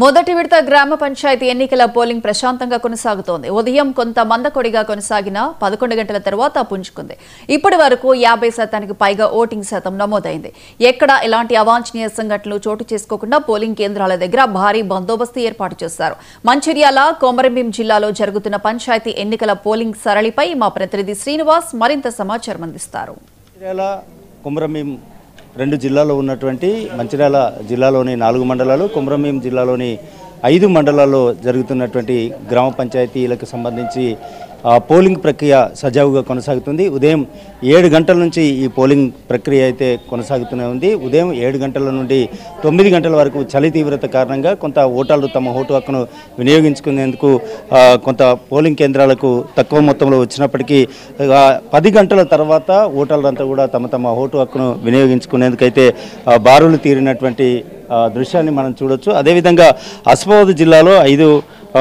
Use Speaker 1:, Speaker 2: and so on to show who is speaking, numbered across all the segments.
Speaker 1: మొదటి విడత గ్రామ పంచాయతీ ఎన్నికల పోలింగ్ ప్రశాంతంగా కొనసాగుతోంది. ఉదయం కొంత మందకొడిగా కొనసాగిన 11 గంటల తర్వాత పుంజుకుంది. ఇప్పటి వరకు 50% పైగా ఓటింగ్ శాతం నమోదైంది. ఎక్కడ ఎలాంటి అవాంఛనీయ సంఘటనలు చోటు చేసుకోకుండా పోలింగ్ కేంద్రాల దగ్గర భారీ బందోబస్తు ఏర్పాటు చేశారు. మంచిర్యాల, కొమరంభీం జిల్లాలో జరుగుతున్న పంచాయతీ ఎన్నికల పోలింగ్ సరళిపై మా ప్రతినిధి శ్రీనివాస్ మరింత సమాచారం అందిస్తారు.
Speaker 2: రెండు జిల్లాల్లో ఉన్నటువంటి మంచిర్యాల జిల్లాలోని 4 మండలాలు, కొమరంభీం జిల్లాలోని 5 మండలాల్లో జరుగుతున్నటువంటి గ్రామ పంచాయతీలకు సంబంధించి పోలింగ్ ప్రక్రియ సజావుగా కొనసాగుతుంది. ఉదయం 7 గంటల నుంచి ఈ పోలింగ్ ప్రక్రియ అయితే కొనసాగుతూనే ఉంది. ఉదయం 7 గంటల నుండి 9 గంటల వరకు చలి తీవ్రత కారణంగా కొంత ఓటర్లు తమ ఓటు హక్కును వినియోగించుకునేందుకు కొంత పోలింగ్ కేంద్రాలకు తక్కువ మొత్తంలో వచ్చినప్పటికీ 10 గంటల తర్వాత ఓటర్లంతా కూడా తమ ఓటు హక్కును వినియోగించుకునేందుకైతే బారులు తీరినటువంటి దృశ్యాన్ని మనం చూడొచ్చు. అదేవిధంగా ఆసిఫాబాద్ జిల్లాలో 5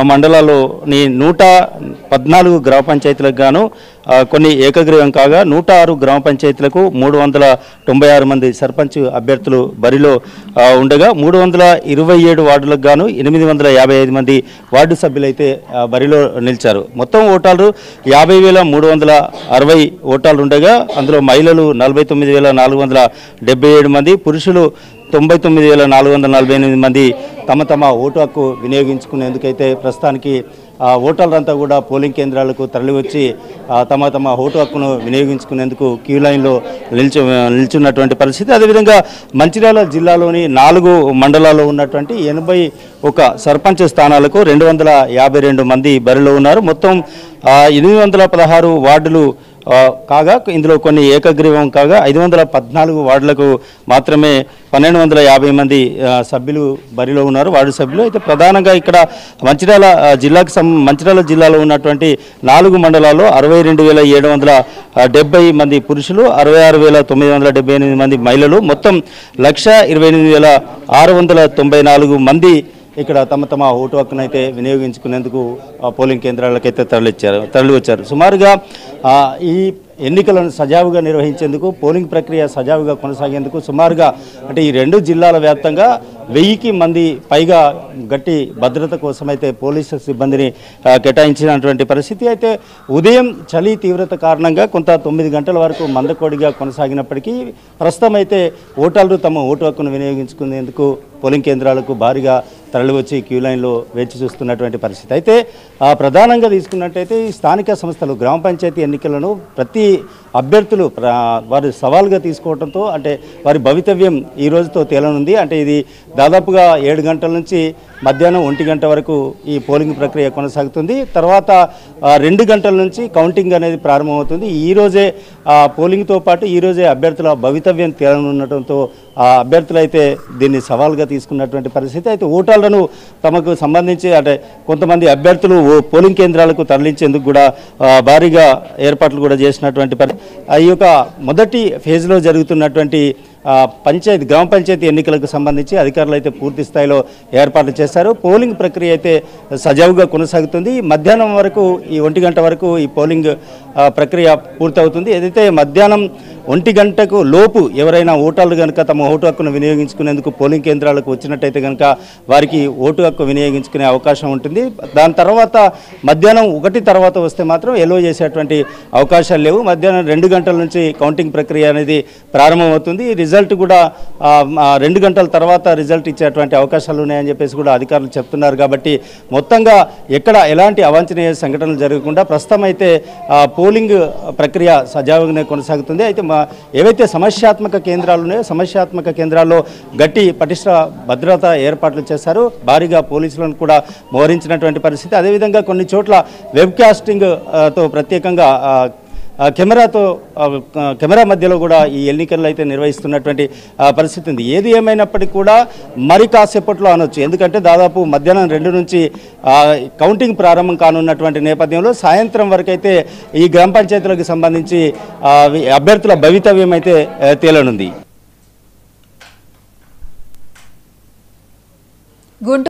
Speaker 2: మండలాల్లోని 114 గ్రామ పంచాయతీలకు గాను కొన్ని ఏకగ్రీవం కాగా 106 గ్రామ పంచాయతీలకు 396 మంది సర్పంచ్ అభ్యర్థులు బరిలో ఉండగా 327 వార్డులకు గాను 855 మంది వార్డు సభ్యులైతే బరిలో నిలిచారు. మొత్తం ఓటర్లు 50,360 ఓటర్లు ఉండగా అందులో మహిళలు 49,477 మంది, పురుషులు 99,448 మంది తమ ఓటు హక్కు వినియోగించుకునేందుకైతే ప్రస్తుతానికి ఓటర్లంతా కూడా పోలింగ్ కేంద్రాలకు తరలివచ్చి తమ ఓటు హక్కును వినియోగించుకునేందుకు క్యూ లైన్లో నిల్చున్నటువంటి పరిస్థితి. అదేవిధంగా మంచిర్యాల జిల్లాలోని 4 మండలాల్లో ఉన్నటువంటి 81 సర్పంచ్ స్థానాలకు 252 మంది బరిలో ఉన్నారు. మొత్తం 816 వార్డులు కాగా ఇందులో కొన్ని ఏకగ్రీవం కాగా 514 వార్డులకు మాత్రమే 1250 మంది సభ్యులు బరిలో ఉన్నారు, వార్డు సభ్యులు. అయితే ప్రధానంగా ఇక్కడ మంచిర్యాల జిల్లాలో ఉన్నటువంటి 4 మండలాల్లో 62,770 మంది పురుషులు, 66,978 మంది మహిళలు, మొత్తం 128,694 మంది ఇక్కడ తమ ఓటు హక్కునైతే వినియోగించుకునేందుకు పోలింగ్ కేంద్రాలకైతే తరలివచ్చారు. సుమారుగా ఈ ఎన్నికలను సజావుగా నిర్వహించేందుకు, పోలింగ్ ప్రక్రియ సజావుగా కొనసాగేందుకు సుమారుగా అంటే ఈ 2 జిల్లాల వ్యాప్తంగా 1000 మంది పైగా గట్టి భద్రత కోసమైతే పోలీసు సిబ్బందిని కేటాయించినటువంటి పరిస్థితి. అయితే ఉదయం చలి తీవ్రత కారణంగా కొంత 9 గంటల వరకు మందకోడిగా కొనసాగినప్పటికీ ప్రస్తుతం అయితే ఓటర్లు తమ ఓటు హక్కును వినియోగించుకునేందుకు పోలింగ్ కేంద్రాలకు భారీగా తరలివచ్చి క్యూ లైన్లో వేచి చూస్తున్నటువంటి పరిస్థితి. అయితే ప్రధానంగా తీసుకున్నట్టయితే ఈ స్థానిక సంస్థలు గ్రామ పంచాయతీ ఎన్నికలను ప్రతి అభ్యర్థులు వారి సవాల్గా తీసుకోవడంతో అంటే వారి భవితవ్యం ఈ రోజుతో తేలనుంది. అంటే ఇది దాదాపుగా 7 గంటల నుంచి మధ్యాహ్నం 1 గంట వరకు ఈ పోలింగ్ ప్రక్రియ కొనసాగుతుంది. తర్వాత 2 గంటల నుంచి కౌంటింగ్ అనేది ప్రారంభమవుతుంది. ఈరోజే పోలింగ్తో పాటు ఈరోజే అభ్యర్థుల భవితవ్యం తేలనుండటంతో అభ్యర్థులు అయితే దీన్ని సవాల్గా తీసుకున్నటువంటి పరిస్థితి. అయితే ఓటర్లను తమకు సంబంధించి అంటే కొంతమంది అభ్యర్థులు పోలింగ్ కేంద్రాలకు తరలించేందుకు కూడా భారీగా ఏర్పాట్లు కూడా చేసినటువంటి ఈ యొక్క మొదటి ఫేజ్లో జరుగుతున్నటువంటి గ్రామ పంచాయతీ ఎన్నికలకు సంబంధించి అధికారులు అయితే పూర్తి స్థాయిలో ఏర్పాట్లు చేశారు. పోలింగ్ ప్రక్రియ అయితే సజావుగా కొనసాగుతుంది. మధ్యాహ్నం వరకు ఈ 1 గంట వరకు ఈ పోలింగ్ ప్రక్రియ పూర్తవుతుంది. ఏదైతే మధ్యాహ్నం 1 గంటకు లోపు ఎవరైనా ఓటర్లు కనుక తమ ఓటు హక్కును వినియోగించుకునేందుకు పోలింగ్ కేంద్రాలకు వచ్చినట్టయితే కనుక వారికి ఓటు హక్కు వినియోగించుకునే అవకాశం ఉంటుంది. దాని తర్వాత మధ్యాహ్నం 1 తర్వాత వస్తే మాత్రం ఎలో చేసేటువంటి అవకాశాలు లేవు. మధ్యాహ్నం 2 గంటల నుంచి కౌంటింగ్ ప్రక్రియ అనేది ప్రారంభమవుతుంది. రిజల్ట్ కూడా 2 గంటల తర్వాత రిజల్ట్ ఇచ్చేటువంటి అవకాశాలు ఉన్నాయని చెప్పేసి కూడా అధికారులు చెప్తున్నారు. కాబట్టి మొత్తంగా ఎక్కడ ఎలాంటి అవాంఛనీయ సంఘటనలు జరగకుండా ప్రస్తుతం అయితే పోలింగ్ ప్రక్రియ సజావుగానే కొనసాగుతుంది. అయితే ఏవైతే సమస్యాత్మక కేంద్రాలు ఉన్నాయో సమస్యాత్మక కేంద్రాల్లో గట్టి పటిష్ట భద్రత ఏర్పాట్లు చేశారు. భారీగా పోలీసులను కూడా మోహరించినటువంటి పరిస్థితి. అదేవిధంగా కొన్ని చోట్ల వెబ్ కాస్టింగ్ తో ప్రత్యేకంగా కెమెరా మధ్యలో కూడా ఈ ఎన్నికలు అయితే నిర్వహిస్తున్నటువంటి పరిస్థితి ఉంది. ఏది ఏమైనప్పటికీ కూడా మరి కాసేపట్లో అనొచ్చు. ఎందుకంటే దాదాపు మధ్యాహ్నం 2 నుంచి కౌంటింగ్ ప్రారంభం కానున్నటువంటి నేపథ్యంలో సాయంత్రం వరకు అయితే ఈ గ్రామ పంచాయతీలకు సంబంధించి అభ్యర్థుల భవితవ్యం అయితే తేలనుంది.